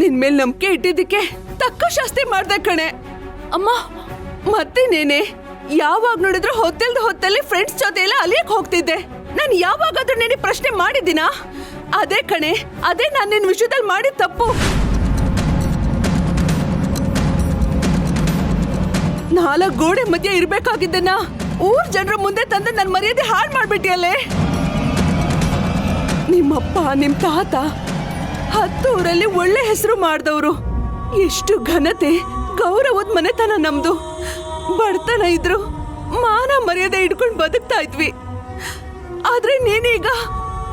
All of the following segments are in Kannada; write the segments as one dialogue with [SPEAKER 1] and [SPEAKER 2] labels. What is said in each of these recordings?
[SPEAKER 1] ನಿನ್ ಮೇಲೆ ನಂಬಿಕೆ ಇಟ್ಟಿದ್ದಕ್ಕೆ ತಕ್ಕ ಶಾಸ್ತಿ ಮಾಡ್ದೆ ಕಣೆ.
[SPEAKER 2] ಅಮ್ಮ
[SPEAKER 1] ಮತ್ತೇನೇನೆ, ಯಾವಾಗ ನೋಡಿದ್ರು ಹೊತ್ತಲ್ಲಿ ಫ್ರೆಂಡ್ಸ್ ಜೊತೆ ಎಲ್ಲ ಅಲಿಯಕ್ ಹೋಗ್ತಿದ್ದೆ. ನಾನು ಯಾವಾಗಾದ್ರೂ ನಿನಗೆ ಪ್ರಶ್ನೆ ಮಾಡಿದ್ದೀನಾ? ಅದೇ ಕಣೆ, ಅದೇ ನಾನು ನಿನ್ ವಿಷಯದಲ್ಲಿ ಮಾಡಿದ ತಪ್ಪು. 4 ಗೋಡೆ ಮಧ್ಯೆ ಇರ್ಬೇಕಾಗಿದ್ದನ್ನ ಊರ್ ಜನರ ಮುಂದೆ ತಂದು ನನ್ನ ಮರ್ಯಾದೆ ಹಾಳು ಮಾಡ್ಬಿಟ್ಟಿಯಲ್ಲೇ. ನಿಮ್ಮಪ್ಪ ನಿಮ್ ತಾತ 10 ಊರಲ್ಲಿ ಒಳ್ಳೆ ಹೆಸರು ಮಾಡಿದವರು. ಎಷ್ಟು ಘನತೆ ಗೌರವದ ಮನೆತನ ನಮ್ದು. ಬಡತನ ಇದ್ರು ಮಾನ ಮರ್ಯಾದೆ ಇಟ್ಕೊಂಡು ಬದುಕ್ತಾ ಇದ್ವಿ. ಆದ್ರೆ ನೀನೀಗ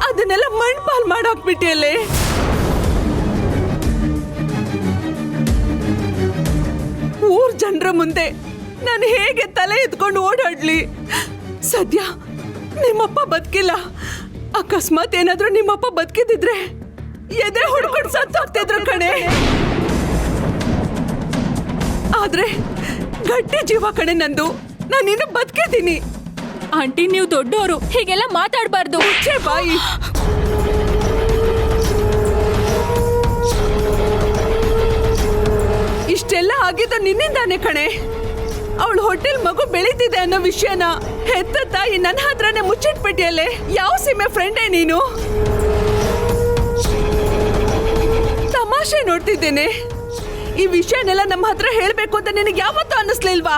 [SPEAKER 1] ಅದನ್ನೆಲ್ಲ ಮಣ್ಪಾಲ್ ಮಾಡಾಕ್ಬಿಟ್ಟಿಯಲ್ಲೇ. ಊರ್ ಜನರ ಮುಂದೆ ನಾನು ಹೇಗೆ ತಲೆ ಎತ್ಕೊಂಡು ಓಡಾಡ್ಲಿ? ಸದ್ಯ ನಿಮ್ಮಪ್ಪ ಬದುಕಿಲ್ಲ. ಅಕಸ್ಮಾತ್ ಏನಾದ್ರೂ ನಿಮ್ಮಪ್ಪ ಬದುಕಿದ್ರೆ ಎದೆ ಹೊಡ್ಕೊಂಡು ಸತ್ತೋಗ್ತಿದ್ರು ಕಣೆ. ಆದ್ರೆ ಗಟ್ಟಿ ಜೀವ ಕಣೆ ನಂದು. ನಾನಿನ್ನು ಬದುಕಿದ್ದೀನಿ.
[SPEAKER 2] ಆಂಟಿ, ನೀವು ದೊಡ್ಡವರು, ಹೀಗೆಲ್ಲ ಮಾತಾಡಬಾರ್ದು.
[SPEAKER 1] ಬಾಯಿ. ಇಷ್ಟೆಲ್ಲ ಆಗಿದ್ದು ನಿನ್ನಿಂದಾನೆ ಕಣೆ. ಅವಳು ಹೋಟೆಲ್ ಮಗು ಬೆಳೀತಿದೆ ಅನ್ನೋ ವಿಷಯನ ಹೆತ್ತ ತಾಯಿ ನನ್ನ ಹತ್ರನೇ ಮುಚ್ಚಿಟ್ಬಿಟ್ಟಿಯಲ್ಲೇ. ಯಾವ ಸೀಮೆ ಫ್ರೆಂಡೇ ನೀನು? ತಮಾಷೆ ನೋಡ್ತಿದ್ದೇನೆ. ಈ ವಿಷಯನೆಲ್ಲ ನಮ್ಮ ಹತ್ರ ಹೇಳ್ಬೇಕು ಅಂತ ನಿನಗೆ ಯಾವತ್ತೂ ಅನ್ನಿಸ್ಲಿಲ್ವಾ?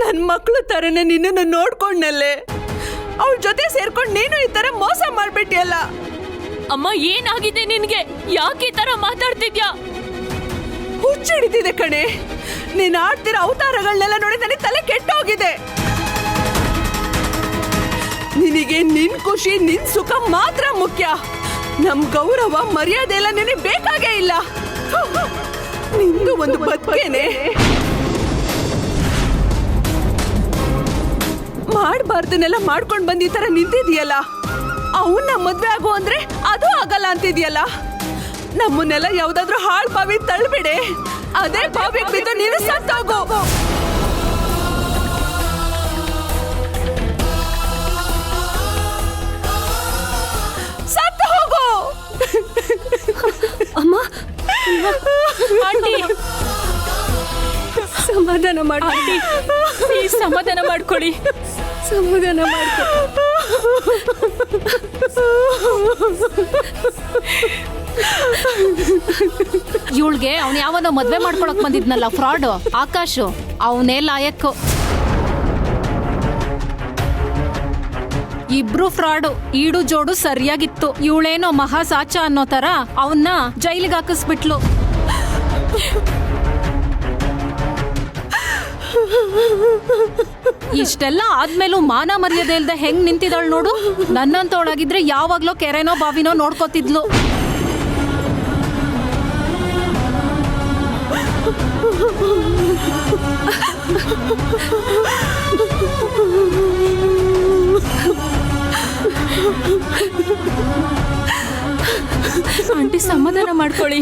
[SPEAKER 1] ನನ್ ಮಕ್ಳು ತರನೇ ನಿನ್ನನ್ನು ನೋಡ್ಕೊಂಡಲ್ಲೇ. ಅವಳ ಜೊತೆ ಸೇರ್ಕೊಂಡು ನೀನು ಈ ತರ ಮೋಸ ಮಾಡ್ಬಿಟ್ಟಿಯಲ್ಲ.
[SPEAKER 2] ಅಮ್ಮ, ಏನಾಗಿದೆ ನಿನ್ಗೆ? ಯಾಕೆ ಈ ತರ ಮಾತಾಡ್ತಿದ್ಯಾ?
[SPEAKER 1] ಹುಚ್ಚಿಡಿತಿದೆ ಕಣೆ. ನೀನ್ ಆಡ್ತಿರೋ ಅವತಾರಗಳನ್ನೆಲ್ಲ ನೋಡಿ ನನಗೆ ತಲೆ ಕೆಟ್ಟೋಗಿದೆ. ನಿನಗೆ ನಿನ್ ಖುಷಿ, ನಿನ್ ಸುಖ ಮಾತ್ರ ಮುಖ್ಯ. ನಮ್ ಗೌರವ ಮರ್ಯಾದೆ ಎಲ್ಲ ನಿನಗೆ ಬೇಕಾಗೇ ಇಲ್ಲ. ನಿಂದು ಒಂದು ಬದುಕೇನೆ. ಮಾಡಬಾರ್ದನ್ನೆಲ್ಲ ಮಾಡ್ಕೊಂಡ್ ಬಂದ್ ಈ ತರ ನಿಂತಿದ್ಯಲ್ಲ. ಅವನ್ನ ಮದ್ವೆ ಆಗು ಅಂದ್ರೆ ಅದು ಆಗಲ್ಲ ಅಂತಿದ್ಯಲ್ಲ. ನಮ್ಮನ್ನೆಲ್ಲ ಯಾವ್ದಾದ್ರು ಹಾಳ್ ಬಾವಿ ತಳ್ಬಿಡೆ. ಅದೇ ಬಾವಿಗೆ ಬಿದ್ದು ನೀನು ಸತ್ತೋಗು. ಸತ್ತು ಹೋಗು.
[SPEAKER 2] ಅಮ್ಮ, ಆಂಟಿ, ಸಮಾಧಾನ ಮಾಡಿ ಆಂಟಿ. ಪ್ಲೀಸ್ ಸಮಾಧಾನ ಮಾಡ್ಕೊಳ್ಳಿ. ಸಮಾಧಾನ ಮಾಡ್ಕೊ. ಇವಳಿಗೆ ಅವ್ನು ಯಾವನೋ ಮದ್ವೆ ಮಾಡ್ಕೊಳಕ್ ಬಂದಿದ್ನಲ್ಲ, ಫ್ರಾಡ್ ಆಕಾಶ್, ಅವನೇ ಲಾಯಕ್ಕು. ಇಬ್ರು ಫ್ರಾಡು. ಈಡು ಜೋಡು ಸರಿಯಾಗಿತ್ತು. ಇವಳೇನೋ ಮಹಾಸಾಚ ಅನ್ನೋ ತರ ಅವನ್ನ ಜೈಲಿಗೆ ಹಾಕಿಸ್ಬಿಟ್ಲು. ಇಷ್ಟೆಲ್ಲ ಆದ್ಮೇಲೂ ಮಾನ ಮರ್ಯಾದೆ ಇಲ್ದೆ ಹೆಂಗ್ ನಿಂತಿದ್ದಾಳು ನೋಡು. ನನ್ನಂತೊಳಗಿದ್ರೆ ಯಾವಾಗ್ಲೋ ಕೆರೆನೋ ಬಾವಿನೋ ನೋಡ್ಕೋತಿದ್ಲು. ಆಂಟಿ, ಸಮಾಧಾನ ಮಾಡ್ಕೊಳ್ಳಿ.